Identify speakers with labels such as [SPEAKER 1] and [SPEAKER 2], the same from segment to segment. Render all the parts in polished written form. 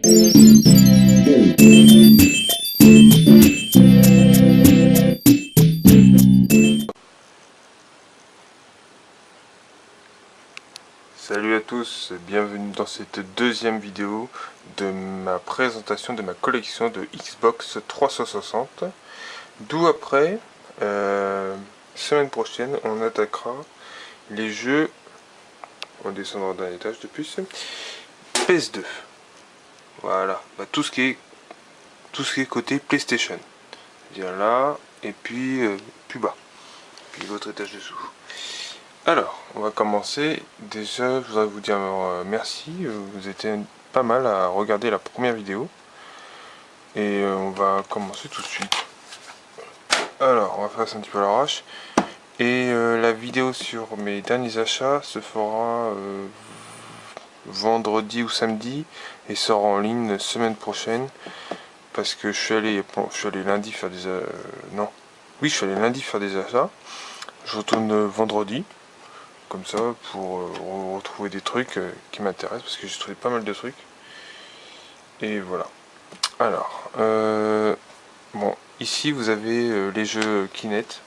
[SPEAKER 1] Salut à tous, bienvenue dans cette deuxième vidéo de ma présentation de ma collection de Xbox 360. D'où après, semaine prochaine, on attaquera les jeux, on descendra d'un étage de plus, PS2. Voilà, tout ce qui est côté PlayStation. C'est-à-dire là, et puis plus bas, puis l'autre étage dessous. Alors, on va commencer. Déjà, je voudrais vous dire merci. Vous étiez pas mal à regarder la première vidéo. Et on va commencer tout de suite. Alors, on va faire ça un petit peu à l'arrache. Et la vidéo sur mes derniers achats se fera vendredi ou samedi et sera en ligne semaine prochaine. Parce que je suis allé lundi faire des... non. Oui, je suis allé lundi faire des achats. Je retourne vendredi. Comme ça, pour retrouver des trucs qui m'intéressent, parce que j'ai trouvé pas mal de trucs. Et voilà. Alors, bon, ici vous avez les jeux Kinect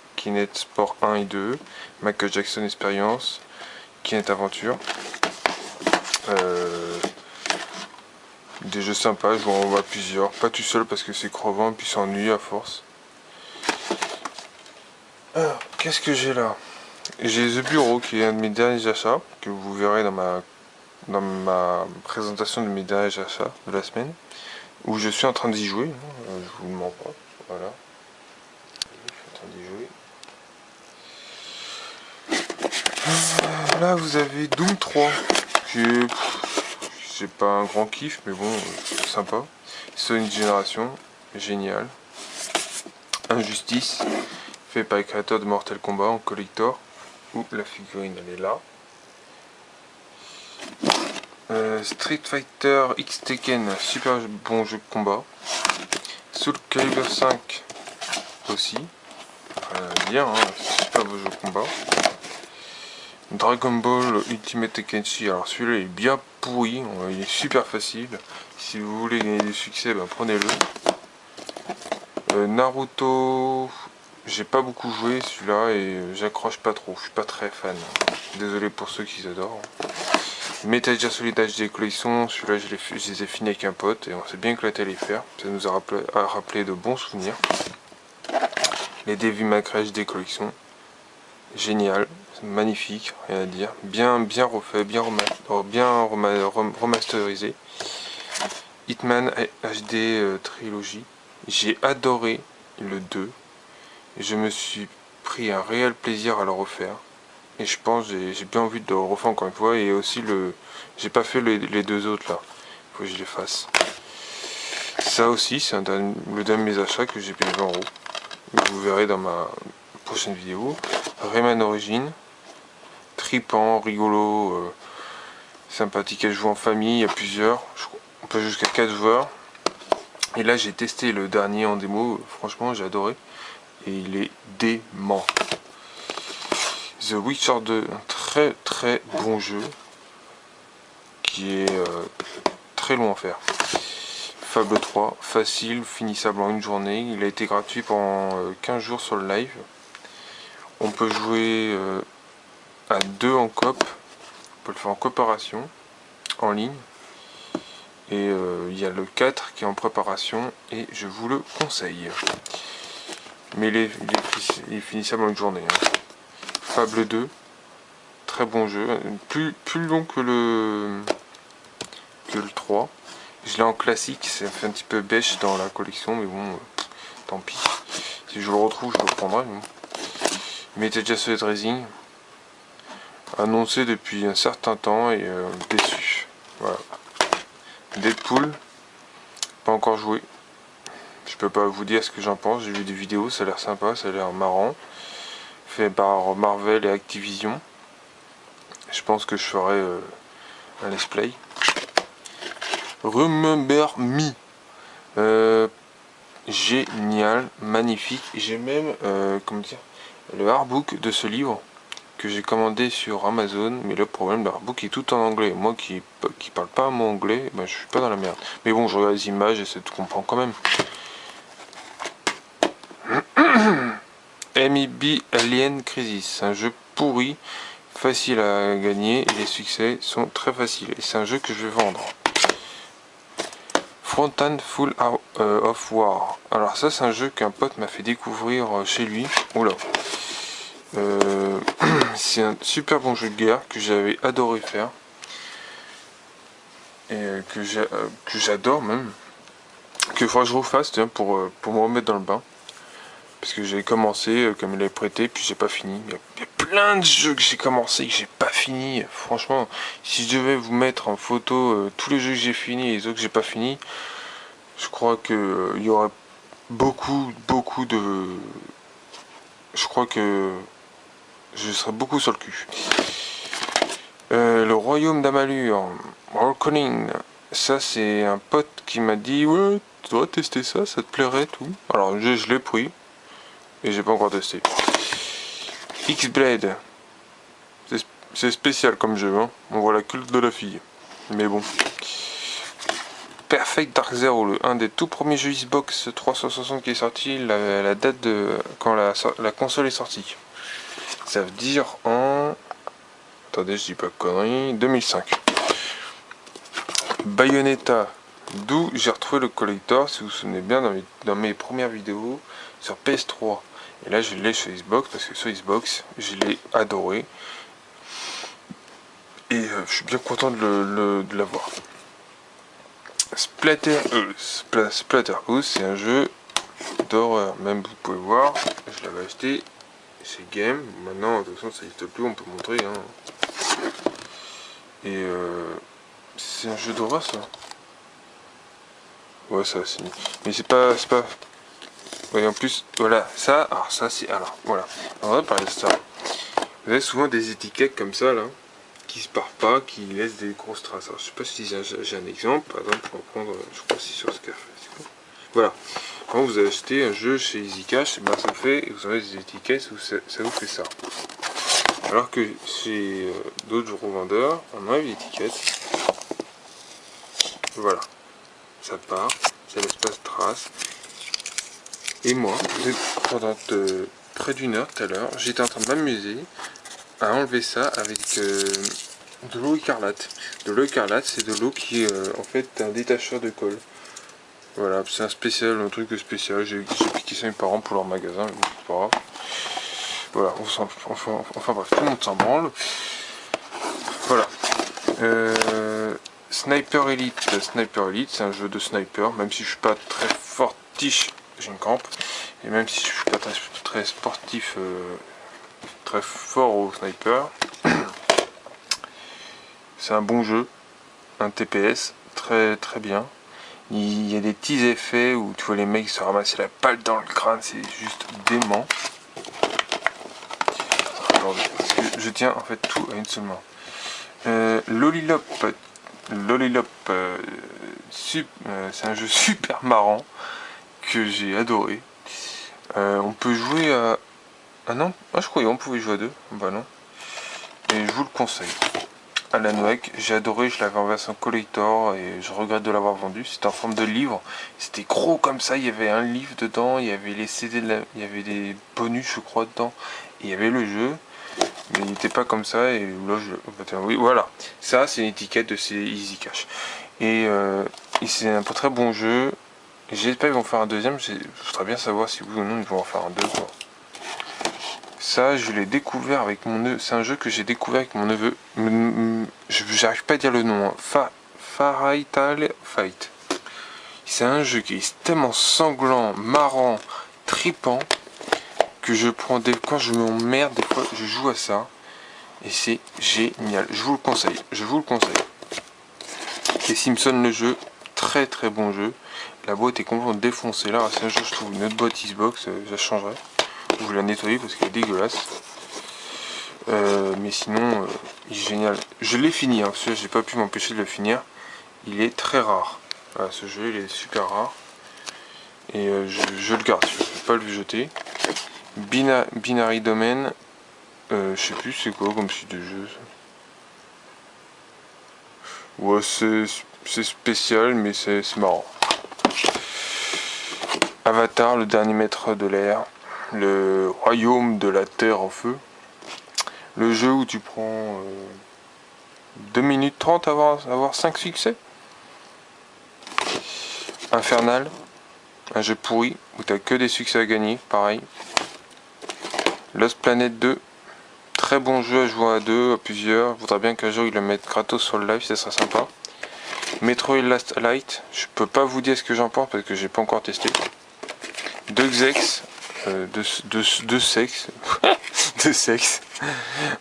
[SPEAKER 1] Sport 1 et 2, Michael Jackson Experience, Kinect Aventure. Des jeux sympas, je en vois plusieurs, pas tout seul parce que c'est crevant, puis c'est ennuyeux à force. Alors, qu'est-ce que j'ai là? J'ai The Bureau qui est un de mes derniers achats, que vous verrez dans ma présentation de mes derniers achats de la semaine, où je suis en train d'y jouer, je vous le mens pas, voilà. Je suis en train d'y jouer. Là vous avez Doom 3, qui est, c'est pas un grand kiff, mais bon, sympa. Sonic Génération, génial. Injustice, fait par les créateurs de Mortal Kombat en collector, où la figurine elle est là. Street Fighter X Tekken, super bon jeu de combat. Soul Calibur 5 aussi, bien, hein, super beau jeu de combat. Dragon Ball Ultimate Tekkenchi, alors celui-là il est bien pourri, il est super facile. Si vous voulez gagner du succès, prenez-le. Naruto, j'ai pas beaucoup joué celui-là et j'accroche pas trop, je suis pas très fan. Désolé pour ceux qui adorent. Metal Gear Solid HD collection, celui-là je les ai finis avec un pote et on s'est bien éclaté à les faire. Ça nous a rappelé de bons souvenirs. Les Devil May Cry HD collection, génial, magnifique, rien à dire. Bien refait, bien remasterisé. Hitman HD trilogie, j'ai adoré le 2. Je me suis pris un réel plaisir à le refaire. Et je pense j'ai bien envie de le refaire encore une fois. Et aussi j'ai pas fait les deux autres là. Il faut que je les fasse. Ça aussi c'est le dernier de mes achats que j'ai payé 20 €. Vous verrez dans ma prochaine vidéo. Rayman Origins. Tripant, rigolo, sympathique à jouer en famille, il y a plusieurs. On peut jouer jusqu'à 4 joueurs. Et là j'ai testé le dernier en démo. Franchement j'ai adoré. Et il est dément. The Witcher 2, un très bon jeu qui est très long à faire. Fable 3, facile, finissable en une journée. Il a été gratuit pendant 15 jours sur le live. On peut jouer à 2 en coop. On peut le faire en coopération, en ligne. Et il y a le 4 qui est en préparation et je vous le conseille. Mais il est finissable en une journée. Hein. Fable 2, très bon jeu, plus long que le 3. Je l'ai en classique, ça fait un petit peu bêche dans la collection, mais bon, tant pis. Si je le retrouve, je le prendrai. Metal Gear Solid Rising, annoncé depuis un certain temps et déçu. Voilà. Deadpool, pas encore joué. Je peux pas vous dire ce que j'en pense, j'ai vu des vidéos, ça a l'air sympa, ça a l'air marrant. Fait par Marvel et Activision. Je pense que je ferai un let's play. Remember Me. Génial, magnifique. J'ai même comment dire, le artbook de ce livre que j'ai commandé sur Amazon, mais le problème, l'artbook est tout en anglais. Moi qui parle pas un mot anglais, ben, je suis pas dans la merde. Mais bon, je regarde les images et ça te comprend quand même. MIB Alien Crisis, un jeu pourri, facile à gagner et les succès sont très faciles. Et c'est un jeu que je vais vendre. Frontan Full of War. Alors ça, c'est un jeu qu'un pote m'a fait découvrir chez lui. Oula. C'est un super bon jeu de guerre que j'avais adoré faire. Et que j'adore même. Que faudra que je refasse pour me remettre dans le bain. Parce que j'ai commencé comme il avait prêté, puis j'ai pas fini. Il y a plein de jeux que j'ai commencé et que j'ai pas fini. Franchement, si je devais vous mettre en photo tous les jeux que j'ai fini et les autres que j'ai pas fini, je crois que il y aurait beaucoup de... Je crois que je serais beaucoup sur le cul. Le royaume d'Amalur, Reckoning. Ça, c'est un pote qui m'a dit, ouais, tu dois tester ça, ça te plairait, tout. Alors, je l'ai pris. Et j'ai pas encore testé. X-Blade. C'est spécial comme jeu, hein. On voit la culte de la fille. Mais bon. Perfect Dark Zero, un des tout premiers jeux Xbox 360 qui est sorti, la date de quand la console est sortie. Ça veut dire en... Attendez, je dis pas de conneries. 2005. Bayonetta, d'où j'ai retrouvé le collector, si vous vous souvenez bien, dans mes premières vidéos sur PS3. Et là, je l'ai sur Xbox, parce que sur Xbox, je l'ai adoré. Et je suis bien content de l'avoir. Splatterhouse, c'est un jeu d'horreur. Même, vous pouvez voir, je l'avais acheté chez Game. Maintenant, de toute façon, ça n'existe plus, on peut montrer. Hein. Et c'est un jeu d'horreur, ça. Ouais, ça, c'est... Mais c'est pas... Oui, en plus, voilà, ça, alors ça, c'est... Alors, voilà. On va parler de ça. Vous avez souvent des étiquettes comme ça, là, qui se partent pas, qui laissent des grosses traces. Alors, je sais pas si j'ai un exemple. Par exemple, on va prendre, je crois que c'est sur ce café. Voilà. Quand vous achetez un jeu chez EasyCash, ben ça fait, et vous avez des étiquettes où ça vous fait ça. Alors que chez d'autres revendeurs, on enlève l'étiquette. Voilà. Ça part, ça laisse pas de traces. Et moi, pendant près d'une heure tout à l'heure, j'étais en train de m'amuser à enlever ça avec de l'eau écarlate. De l'eau écarlate, c'est de l'eau qui est en fait un détacheur de colle. Voilà, c'est un truc spécial. J'ai piqué ça à mes parents pour leur magasin, mais bon, c'est pas grave. Voilà, enfin bref, tout le monde s'en branle. Voilà. Sniper Elite. Sniper Elite, c'est un jeu de sniper, même si je suis pas très fortiche, j'ai une crampe. Et même si je suis pas très sportif, très fort au sniper, c'est un bon jeu, un TPS, très bien. Il y a des petits effets où tu vois les mecs se ramasser la balle dans le crâne, c'est juste dément. Attendez, parce que je tiens en fait tout à une seule main. Lollipop, c'est un jeu super marrant que j'ai adoré. On peut jouer à... Ah non, je croyais on pouvait jouer à deux. Bah non. Et je vous le conseille. Alan Wake, j'ai adoré, je l'avais en version collector et je regrette de l'avoir vendu. C'était en forme de livre, c'était gros comme ça, il y avait un livre dedans, il y avait les CD, il y avait des bonus je crois dedans, et il y avait le jeu, mais il n'était pas comme ça, et là oui voilà, ça c'est une étiquette de ces EasyCash. Et c'est un très bon jeu, j'espère qu'ils vont faire un deuxième, je voudrais bien savoir si oui ou non ils vont en faire un deuxième. Ça, je l'ai découvert avec mon neveu. C'est un jeu que j'ai découvert avec mon neveu. J'arrive pas à dire le nom. Fatal Fight. C'est un jeu qui est tellement sanglant, marrant, tripant que je prends quand je m'emmerde, des fois, je joue à ça. Et c'est génial. Je vous le conseille. Je vous le conseille. Et Simpson le jeu, très bon jeu. La boîte est complètement défoncée là. C'est un jeu, je trouve, une autre boîte Xbox, je changerai. Je vais la nettoyer parce qu'elle est dégueulasse. Mais sinon, il est génial. Je l'ai fini, hein, parce que j'ai pas pu m'empêcher de le finir. Il est très rare. Voilà, ce jeu, il est super rare. Et je le garde, je ne vais pas le jeter. Binary Domain. Je sais plus c'est quoi comme style de jeu ça. Ouais, c'est spécial, mais c'est marrant. Avatar, le dernier maître de l'air. Le royaume de la terre en feu. Le jeu où tu prends 2 minutes 30 à avoir 5 succès. Infernal, un jeu pourri où t'as que des succès à gagner, pareil. Lost Planet 2, très bon jeu à jouer à deux, à plusieurs. Je voudrais bien qu'un jour ils le mettent gratos sur le live, ça serait sympa. Metroid Last Light, je peux pas vous dire ce que j'en pense parce que j'ai pas encore testé. Deux Xex, deux sexes. Deux sexes.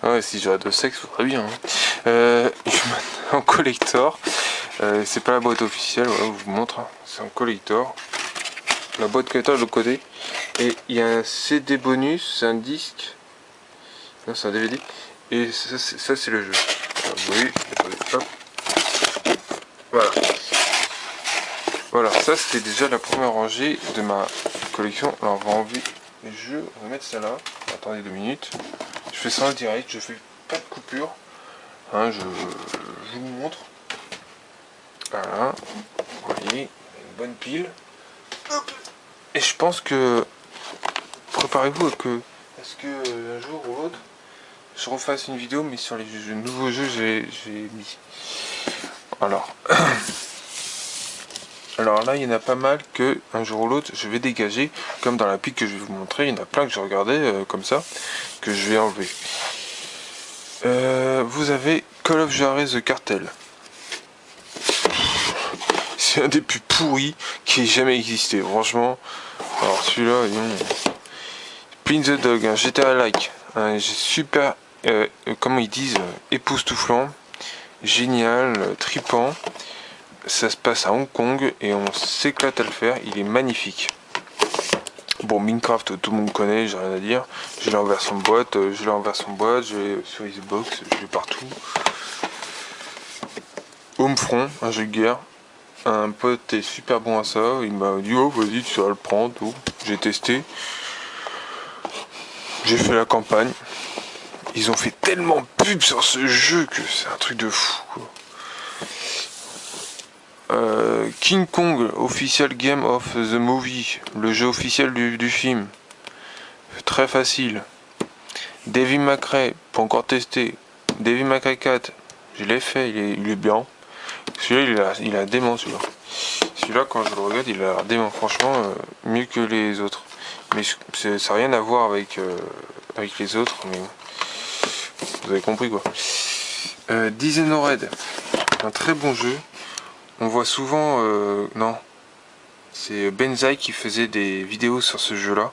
[SPEAKER 1] Ouais, si j'aurais deux sexes, ça serait bien. Hein. En collector. C'est pas la boîte officielle, voilà, je vous montre. Hein. C'est en collector. La boîte collector de l'autre côté. Et il y a un CD bonus, c'est un disque. Non, c'est un DVD. Et ça c'est le jeu. Alors, vous voyez, hop. Voilà. Voilà, ça c'était déjà la première rangée de ma collection. Alors on va enlever les jeux, on va mettre ça là. Attendez 2 minutes. Je fais ça en direct, je fais pas de coupure. Hein, je vous montre. Voilà. Vous voyez, une bonne pile. Hop. Et je pense que préparez-vous à ce que un jour ou l'autre je refasse une vidéo mais sur les nouveaux jeux j'ai mis. Alors là, il y en a pas mal que un jour ou l'autre, je vais dégager. Comme dans la pique que je vais vous montrer, il y en a plein que je regardais comme ça, que je vais enlever. Vous avez Call of Juarez The Cartel. C'est un des plus pourris qui ait jamais existé, franchement. Alors celui-là, Pin the Dog, un GTA-like, un super, comment ils disent, époustouflant, génial, tripant. Ça se passe à Hong Kong et on s'éclate à le faire, il est magnifique. Bon, Minecraft, tout le monde connaît, j'ai rien à dire. Je l'ai en version boîte, je l'ai sur Xbox, je l'ai partout. Homefront, un jeu de guerre. Un pote est super bon à ça, il m'a dit oh vas-y tu vas le prendre, tout. J'ai testé. J'ai fait la campagne. Ils ont fait tellement de pub sur ce jeu que c'est un truc de fou quoi. King Kong, Official Game of the Movie, le jeu officiel du film. Très facile. Devil May Cry, pas encore testé. Devil May Cry 4, je l'ai fait, il est bien. Celui-là, il a dément celui-là. Celui-là, quand je le regarde, il a l'air dément. Franchement, mieux que les autres. Mais ça n'a rien à voir avec les autres, mais vous avez compris quoi. Dishonored, un très bon jeu. On voit souvent, non, c'est Benzaï qui faisait des vidéos sur ce jeu là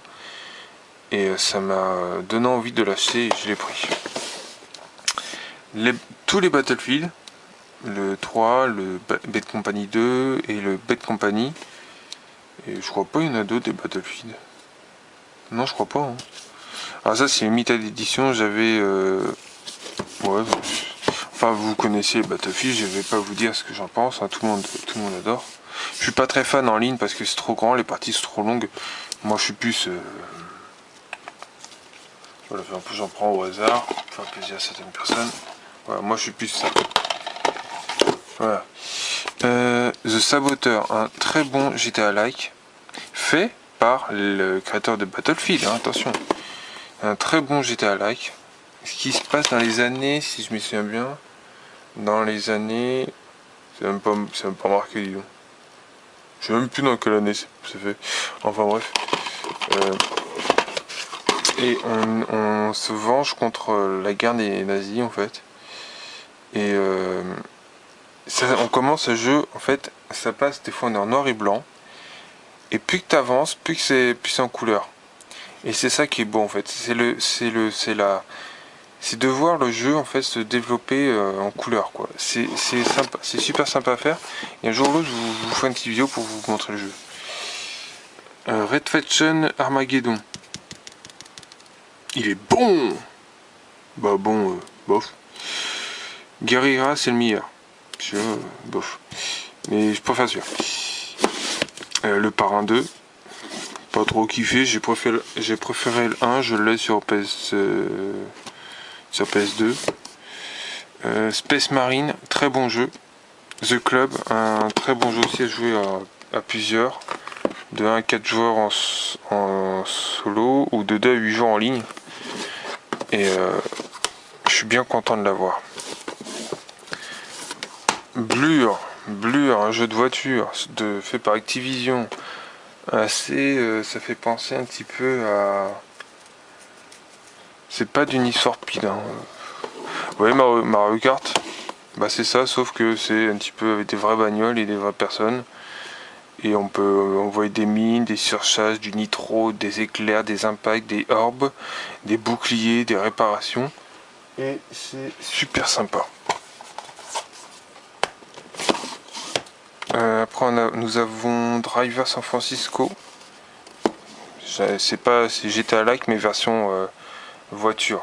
[SPEAKER 1] et ça m'a donné envie de l'acheter et je l'ai pris. Tous les Battlefield, le 3, le Bad Company 2 et le Bad Company, et je crois pas il y en a d'autres des Battlefield. Non, je crois pas. Hein. Alors ça c'est une limited édition, j'avais ouais. Enfin, vous connaissez Battlefield, je vais pas vous dire ce que j'en pense, hein, tout le monde adore. Je suis pas très fan en ligne parce que c'est trop grand, les parties sont trop longues. Moi je suis plus... Voilà, en plus j'en prends au hasard, pour faire plaisir à certaines personnes. Voilà, moi je suis plus ça. Voilà. The Saboteur, un très bon GTA-like, fait par le créateur de Battlefield, hein, attention. Un très bon GTA-like. Ce qui se passe dans les années, si je me souviens bien, dans les années, c'est même pas marqué, disons. Je sais même plus dans quelle année c'est fait. Enfin bref. Et on se venge contre la guerre des nazis en fait. Et on commence ce jeu, en fait, ça passe des fois en noir et blanc. Et plus que tu avances, plus c'est en couleur. Et c'est ça qui est beau en fait. C'est de voir le jeu en fait se développer en couleur quoi. C'est sympa, c'est super sympa à faire. Et un jour ou l'autre, je vous ferai une petite vidéo pour vous montrer le jeu. Red Faction Armageddon. Il est bon. Bah bon, bof. Guerrilla c'est le meilleur. Bof. Mais je préfère celui-là. Le Parrain 2. Pas trop kiffé. J'ai préféré le 1. Je l'ai sur PS. sur PS2. Space Marine, très bon jeu. The Club, un très bon jeu aussi à jouer à plusieurs. De 1 à 4 joueurs en solo ou de 2 à 8 joueurs en ligne. Et je suis bien content de l'avoir. Blur, un jeu de voiture fait par Activision. Assez, ça fait penser un petit peu à... C'est pas du Need for Speed. Hein. Vous voyez Mario Kart, bah c'est ça, sauf que c'est un petit peu avec des vraies bagnoles et des vraies personnes. Et on peut envoyer des mines, des surcharges, du nitro, des éclairs, des impacts, des orbes, des boucliers, des réparations. Et c'est super sympa. Après nous avons Driver San Francisco. C'est GTA-like mais version voiture.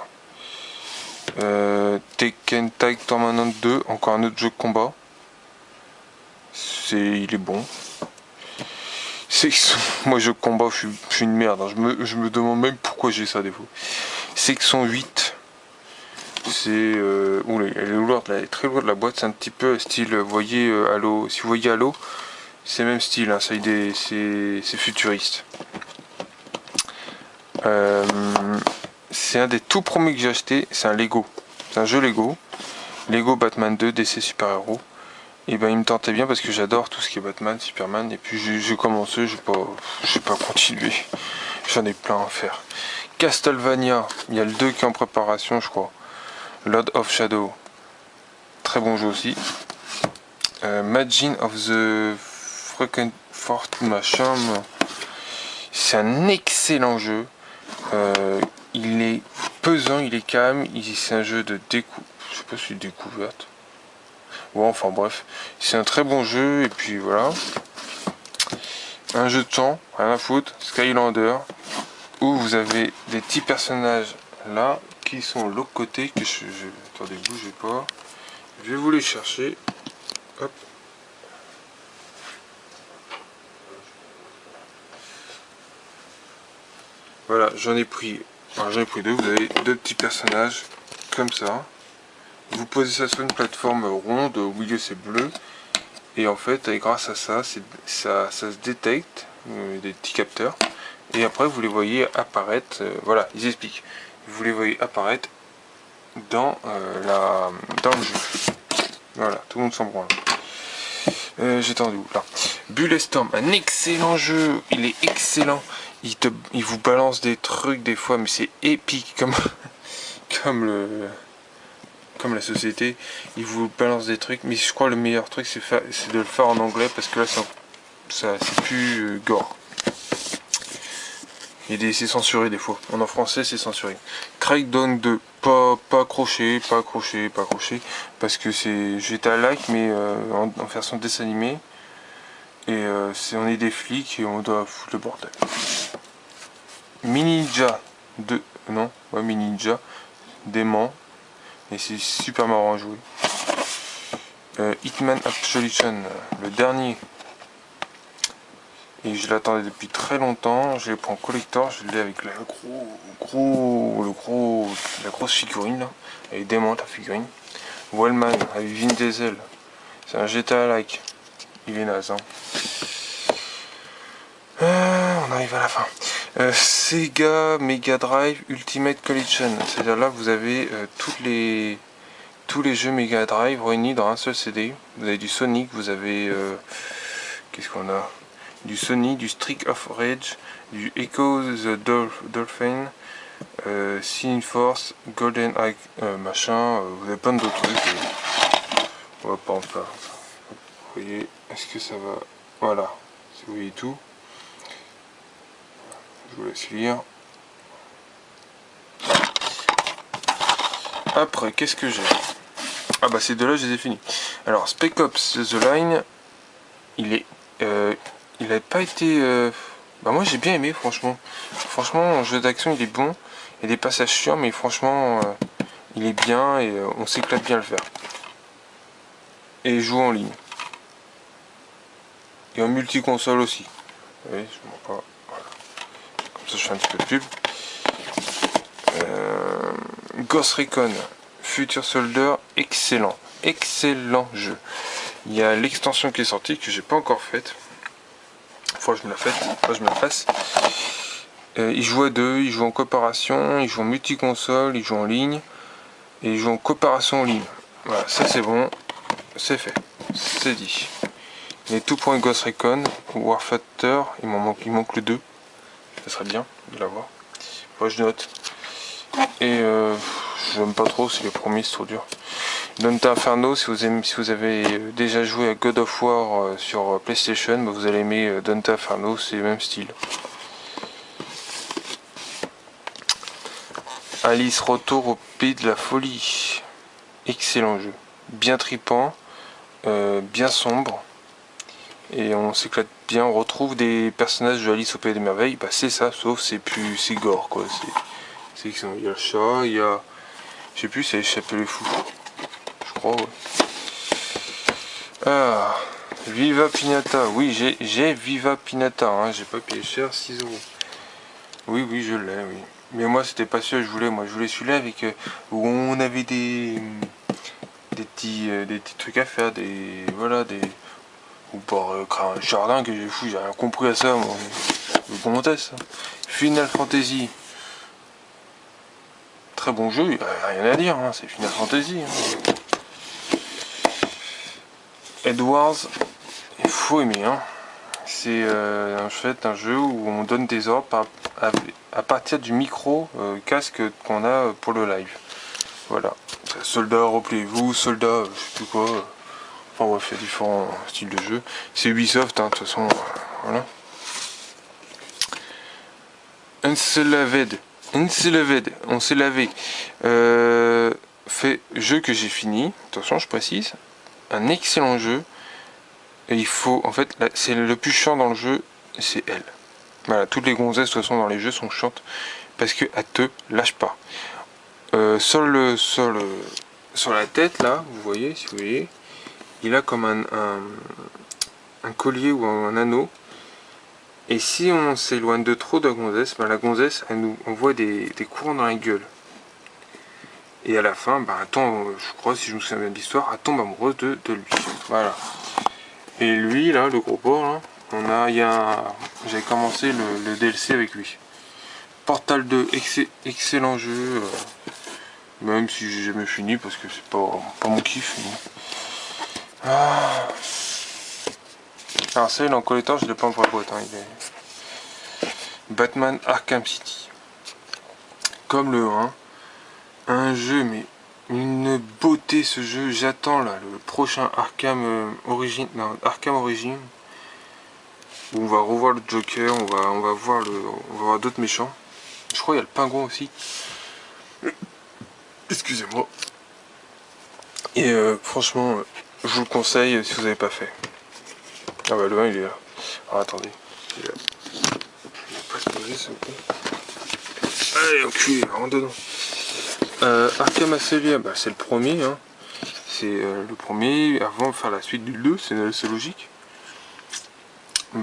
[SPEAKER 1] Tekken Tag Tournament 2, encore un autre jeu de combat. Il est bon. Moi jeu de combat, je suis une merde. Hein. Je me demande même pourquoi j'ai ça des fois. Section 8. C'est oula, elle est lourde, elle est très lourde la boîte. C'est un petit peu style, voyez Halo. Si vous voyez Halo, c'est même style. Hein, c'est futuriste. C'est un des tout premiers que j'ai acheté. C'est un Lego. C'est un jeu Lego. Lego Batman 2 DC Super Héros. Et ben il me tentait bien parce que j'adore tout ce qui est Batman, Superman. Et puis j'ai commencé, j'ai pas continué. J'en ai plein à faire. Castlevania, il y a le 2 qui est en préparation je crois. Lord of Shadow, très bon jeu aussi. Magin of the Frankenfort machin, c'est un excellent jeu. Il est pesant, il est calme, c'est un jeu de je sais pas si découverte. Bon, enfin bref, c'est un très bon jeu et puis voilà. Un jeu de temps, rien à foutre, Skylander, où vous avez des petits personnages là qui sont de l'autre côté que attendez, bougez pas. Je vais vous les chercher. Hop. Voilà, j'en ai pris deux. Vous avez deux petits personnages comme ça. Vous posez ça sur une plateforme ronde, au milieu c'est bleu. Et en fait, grâce à ça, ça se détecte, des petits capteurs. Et après, vous les voyez apparaître. Voilà, ils expliquent. Vous les voyez apparaître dans le jeu. Voilà, tout le monde s'en branle. J'étais où là. Bulletstorm, un excellent jeu. Il est excellent. Il vous balance des trucs des fois, mais c'est épique comme la société. Il vous balance des trucs, mais je crois le meilleur truc c'est de le faire en anglais parce que là c'est plus gore. C'est censuré des fois. En français c'est censuré. Crackdown 2, pas accroché, parce que c'est GTA-like mais en version dessin animé. Et on est des flics et on doit foutre le bordel. Mini Ninja 2, non, ouais, Mini Ninja, dément. Et c'est super marrant à jouer. Hitman Absolution, le dernier. Et je l'attendais depuis très longtemps. Je l'ai pris en collector. Je l'ai avec la grosse figurine là. Elle est démente la figurine. Wellman avec Vin Diesel. C'est un GTA-like. Il est naze. Hein. On arrive à la fin. Sega Mega Drive Ultimate Collection. C'est-à-dire là vous avez tous les jeux Mega Drive réunis dans un seul CD. Vous avez du Sonic, vous avez qu'est-ce qu'on a? Du Sonic, du Streak of Rage, du Echo the Dolphin, Sin Force, Golden Eye, machin. Vous avez plein d'autres trucs. On va pas en faire. Vous voyez, est-ce que ça va? Voilà, si vous voyez tout. Je vous laisse lire. Après, qu'est-ce que j'ai? Ah bah ces deux-là, je les ai finis. Alors, Spec Ops The Line, il n'a pas été... Bah moi j'ai bien aimé, franchement. Franchement, le jeu d'action, il est bon. Il y a des passages chiants, mais franchement, il est bien et on s'éclate bien à le faire. Et il joue en ligne. Et en multi-console aussi. Vous voyez, je m'en pas. Voilà. Comme ça, je fais un petit peu de pub. Ghost Recon Future Soldier, excellent. Excellent jeu. Il y a l'extension qui est sortie que j'ai pas encore faite. Faut que je me la fasse. Il joue à deux, il joue en coopération, il joue en multi-console, il joue en ligne. Et il joue en coopération en ligne. Voilà, ça c'est bon. C'est fait. C'est dit. Les tout pour Ghost Recon, Warfighter, il manque le 2. Ça serait bien de l'avoir. Moi je note. Et j'aime pas trop, c'est les premiers, c'est trop dur. Dante Inferno, si vous avez déjà joué à God of War sur PlayStation, bah vous allez aimer Dante Inferno, c'est le même style. Alice Retour au pays de la folie. Excellent jeu. Bien tripant, bien sombre. Et on s'éclate bien, on retrouve des personnages de Alice au Pays des Merveilles. Bah c'est ça, sauf c'est gore quoi. Il y a le chat, il y a... Je sais plus, c'est échappé les fous. Je crois, ouais. Ah, Viva Pinata. Oui, j'ai Viva Pinata, hein. J'ai pas payé cher, 6 euros. Oui, je l'ai, oui. Mais moi c'était pas sûr, je voulais celui-là avec... où on avait des petits trucs à faire, ou pour créer un jardin que j'ai fou, j'ai rien compris à ça, moi. Comment est ça? Final Fantasy. Très bon jeu, il n'y a rien à dire, hein, c'est Final Fantasy. Hein. Edwards, il faut aimer. Hein. C'est en fait un jeu où on donne des ordres à partir du micro casque qu'on a pour le live. Voilà. Soldat, repliez-vous, soldat, je sais plus quoi. Enfin bref, il y a différents styles de jeu. C'est Ubisoft, hein, de toute façon. Voilà. Enslaved, on s'est lavé. Jeu que j'ai fini, attention je précise. Un excellent jeu. Et il faut, en fait, c'est le plus chiant dans le jeu, c'est elle. Voilà, toutes les gonzesses de toute façon dans les jeux sont chiantes parce qu'elles te lâchent pas. Sur la tête là, vous voyez, si vous voyez, il a comme un collier ou un anneau. Et si on s'éloigne de trop de la gonzesse, ben la gonzesse elle nous envoie des courants dans la gueule. Et à la fin, ben, je crois, si je me souviens bien de l'histoire, elle tombe amoureuse de lui. Voilà. Et lui, là, le gros porc, là, j'avais commencé le DLC avec lui. Portal 2, excellent jeu. Même si j'ai jamais fini parce que c'est pas mon kiff. Mais... Ah. Alors ça, il est en collector, je l'ai pas en boîte. Hein, il est... Batman Arkham City. Comme le 1. Un jeu, mais une beauté ce jeu. J'attends là le prochain Arkham Origin. Non, Arkham Origin. Où on va revoir le Joker, on va voir d'autres méchants. Je crois qu'il y a le pingouin aussi. Excusez-moi. Et franchement, je vous le conseille si vous n'avez pas fait. Ah bah le 1 il est là. Alors attendez. Il est là. Il va pas se poser ce coup. Allez, enculé, rentre dedans. Arkham Asylum, bah, c'est le premier. Hein. C'est le premier. Avant de faire la suite du 2, c'est logique.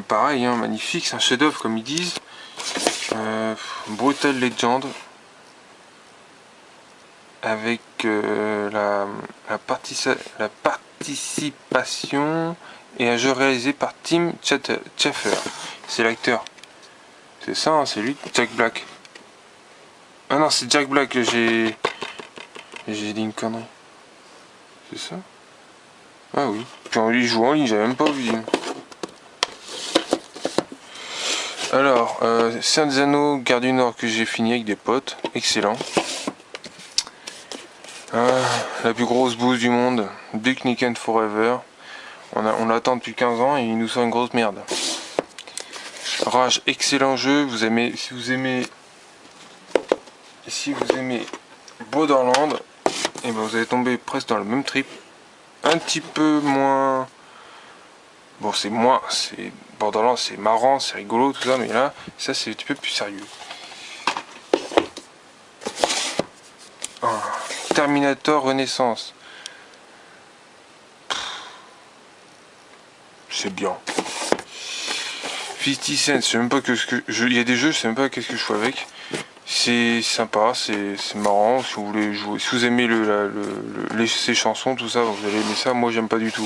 [SPEAKER 1] Pareil, hein, magnifique, c'est un chef-d'œuvre comme ils disent. Brutal Legend. Avec la participation et un jeu réalisé par Tim Schafer. C'est l'acteur. C'est ça, hein, c'est lui, Jack Black. Ah non, c'est Jack Black que j'ai dit une connerie. C'est ça? Ah oui. Puis il joue en ligne, j'avais même pas vu. Alors, Saint des Anneaux, Garde du Nord que j'ai fini avec des potes. Excellent. La plus grosse bouse du monde, Duke Nukem Forever. On l'attend depuis 15 ans et il nous sort une grosse merde. Rage, excellent jeu. Si vous aimez Borderlands, et ben vous allez tomber presque dans le même trip. Un petit peu moins. Bon, c'est Borderlands, c'est marrant, c'est rigolo, tout ça, mais là, ça c'est un petit peu plus sérieux. Terminator Renaissance. C'est bien. 50 Cent, je sais même pas il y a des jeux, je sais même pas qu'est-ce que je fais avec. C'est sympa, c'est marrant. Si vous voulez jouer, si vous aimez ces chansons, tout ça, vous allez aimer ça. Moi, j'aime pas du tout.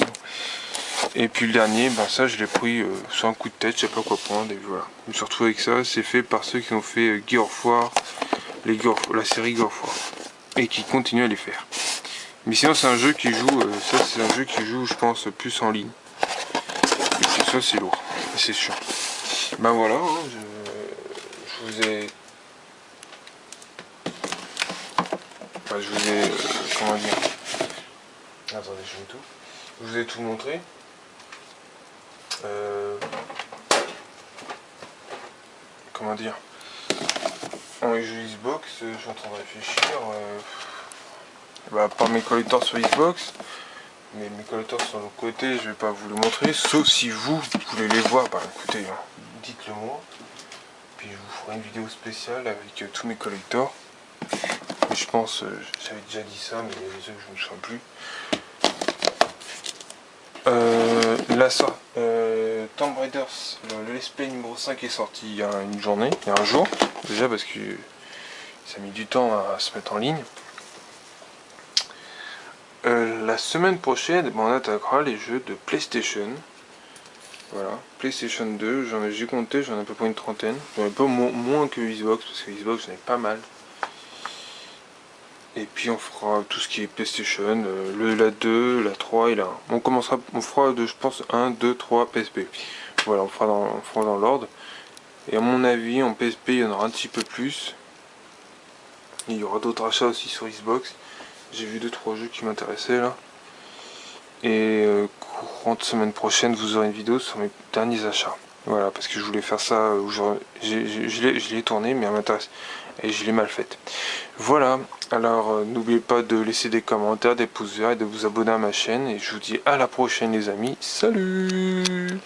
[SPEAKER 1] Et puis le dernier, ben ça, je l'ai pris sur un coup de tête, je sais pas quoi prendre. Et voilà. Je me suis retrouvé avec ça. C'est fait par ceux qui ont fait Gears of War, la série Gears of War, et qui continuent à les faire. Mais sinon, c'est un jeu qui joue. Ça, c'est un jeu qui joue, je pense, plus en ligne. Et puis ça, c'est lourd, c'est sûr. Ben voilà, hein, je vous ai. Enfin, je vous ai. Comment dire. Attendez, je mets tout. Je vous ai tout montré. Comment dire. En jeu Xbox, je suis en train de réfléchir. Bah, pas mes collecteurs sur Xbox. Mais mes collecteurs sur l'autre côté, je vais pas vous le montrer. Sauf si vous voulez les voir. Bah écoutez, hein, dites-le moi. Puis je vous ferai une vidéo spéciale avec tous mes collectors. Mais je pense, j'avais déjà dit ça, mais il y a des jeux que je ne me souviens plus. Là ça, Tomb Raiders, le Let's Play numéro 5 est sorti il y a une journée, il y a un jour, déjà parce que ça a mis du temps à se mettre en ligne. La semaine prochaine, on attaquera les jeux de PlayStation. Voilà, PlayStation 2, j'ai compté, j'en ai à peu près une trentaine. J'en ai pas moins que Xbox, parce que Xbox j'en ai pas mal. Et puis on fera tout ce qui est PlayStation, la 2, la 3 et la 1. On fera je pense 1, 2, 3 PSP. Voilà, on fera dans l'ordre. Et à mon avis, en PSP, il y en aura un petit peu plus. Il y aura d'autres achats aussi sur Xbox. J'ai vu 2-3 jeux qui m'intéressaient là. Et courant de semaine prochaine, vous aurez une vidéo sur mes derniers achats. Voilà, parce que je voulais faire ça, je l'ai tourné, mais elle m'intéresse. Et je l'ai mal faite. Voilà, alors n'oubliez pas de laisser des commentaires, des pouces verts et de vous abonner à ma chaîne. Et je vous dis à la prochaine les amis. Salut!